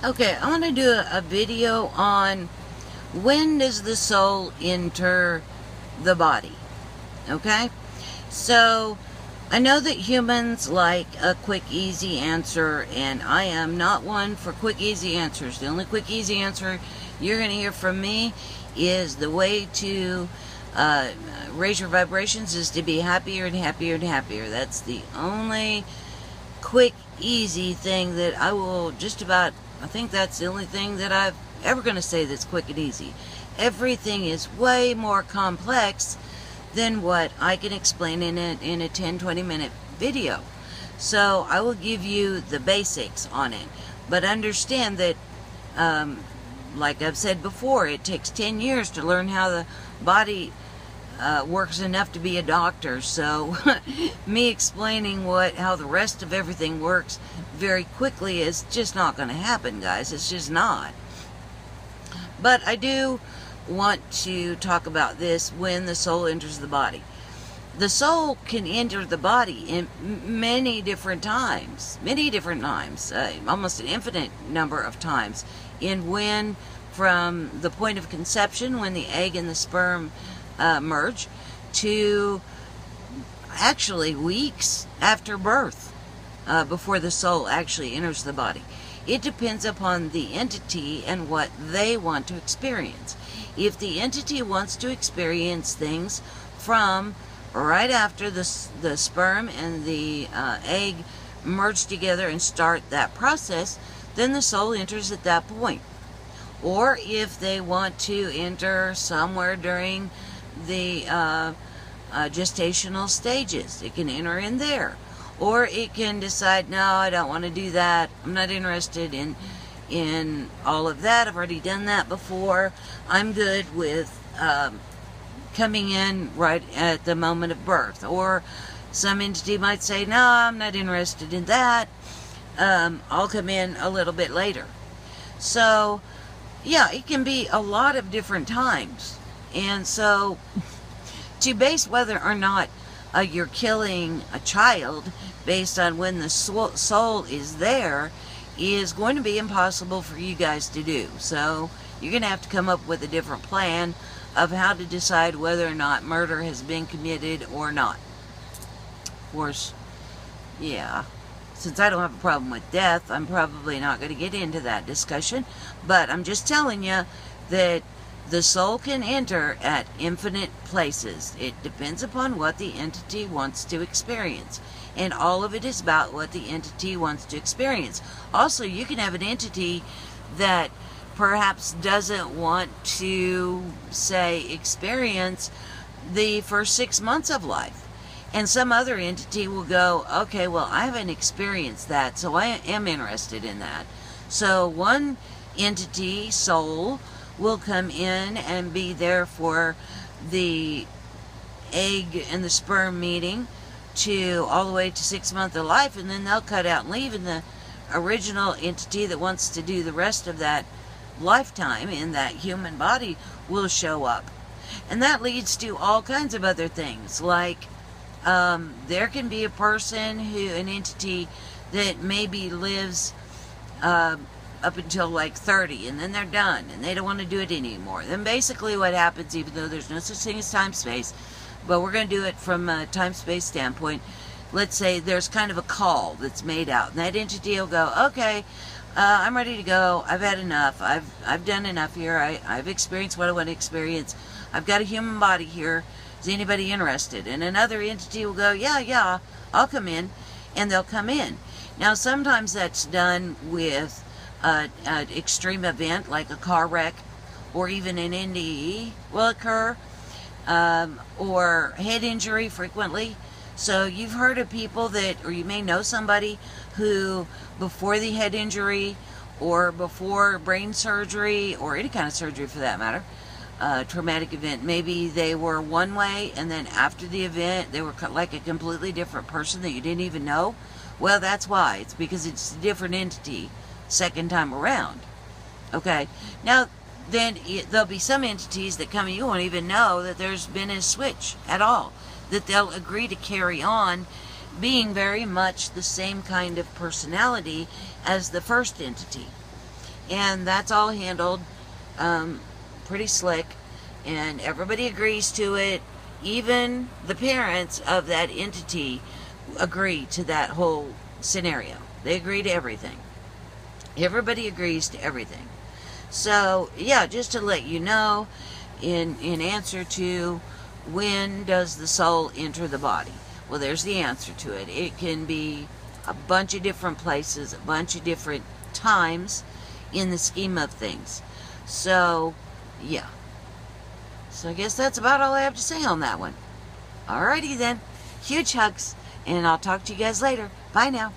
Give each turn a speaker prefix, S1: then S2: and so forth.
S1: Okay, I want to do a video on when does the soul enter the body. Okay? So, I know that humans like a quick, easy answer, and I am not one for quick, easy answers. The only quick, easy answer you're going to hear from me is the way to raise your vibrations is to be happier and happier and happier. That's the only quick, easy thing that I will just about, I think that's the only thing that I'm ever going to say that's quick and easy. Everything is way more complex than what I can explain in a 10-20 minute video. So I will give you the basics on it. But understand that, like I've said before, it takes 10 years to learn how the body works enough to be a doctor. So me explaining how the rest of everything works very quickly is just not going to happen, guys. It's just not. But I do want to talk about this when the soul enters the body. The soul can enter the body in many different times, almost an infinite number of times. When from the point of conception, when the egg and the sperm merge, to actually weeks after birth, before the soul actually enters the body. It depends upon the entity and what they want to experience. If the entity wants to experience things from right after the sperm and the egg merge together and start that process, then the soul enters at that point. Or if they want to enter somewhere during the gestational stages, it can enter in there. Or it can decide, no, I don't want to do that. I'm not interested in all of that. I've already done that before. I'm good with coming in right at the moment of birth. Or some entity might say, no, I'm not interested in that. I'll come in a little bit later. So, yeah, it can be a lot of different times. And so, to base whether or not you're killing a child based on when the soul is there is going to be impossible for you guys to do. So you're going to have to come up with a different plan of how to decide whether or not murder has been committed or not. Of course, yeah, since I don't have a problem with death, I'm probably not going to get into that discussion, but I'm just telling you that the soul can enter at infinite places. It depends upon what the entity wants to experience. And all of it is about what the entity wants to experience. Also, you can have an entity that perhaps doesn't want to, say, experience the first 6 months of life. And some other entity will go, okay, well, I haven't experienced that, so I am interested in that. So one entity, soul, will come in and be there for the egg and the sperm meeting to all the way to 6 months of life, and then they'll cut out and leave, and the original entity that wants to do the rest of that lifetime in that human body will show up. And that leads to all kinds of other things, like there can be a person an entity that maybe lives up until like 30, and then they're done and they don't want to do it anymore. Then basically what happens, even though there's no such thing as time-space, but we're going to do it from a time-space standpoint, let's say there's kind of a call that's made out, and that entity will go, okay, I'm ready to go, I've had enough, I've done enough here, I've experienced what I want to experience, I've got a human body here, is anybody interested? And another entity will go, yeah, I'll come in, and they'll come in. Now sometimes that's done with an extreme event like a car wreck, or even an NDE will occur, or head injury frequently. So you've heard of people that, or you may know somebody who before the head injury or before brain surgery or any kind of surgery for that matter, traumatic event, maybe they were one way and then after the event they were like a completely different person that you didn't even know. Well, that's why. It's because it's a different entity second time around. Okay, now then there'll be some entities that come and you won't even know that there's been a switch at all, that they'll agree to carry on being very much the same kind of personality as the first entity. and that's all handled pretty slick, and everybody agrees to it. Even the parents of that entity agree to that whole scenario. They agree to everything. Everybody agrees to everything. So yeah, just to let you know, in answer to when does the soul enter the body, well, there's the answer to it. It can be a bunch of different places, a bunch of different times in the scheme of things. So yeah, so I guess that's about all I have to say on that one. Alrighty then, huge hugs, and I'll talk to you guys later. Bye now.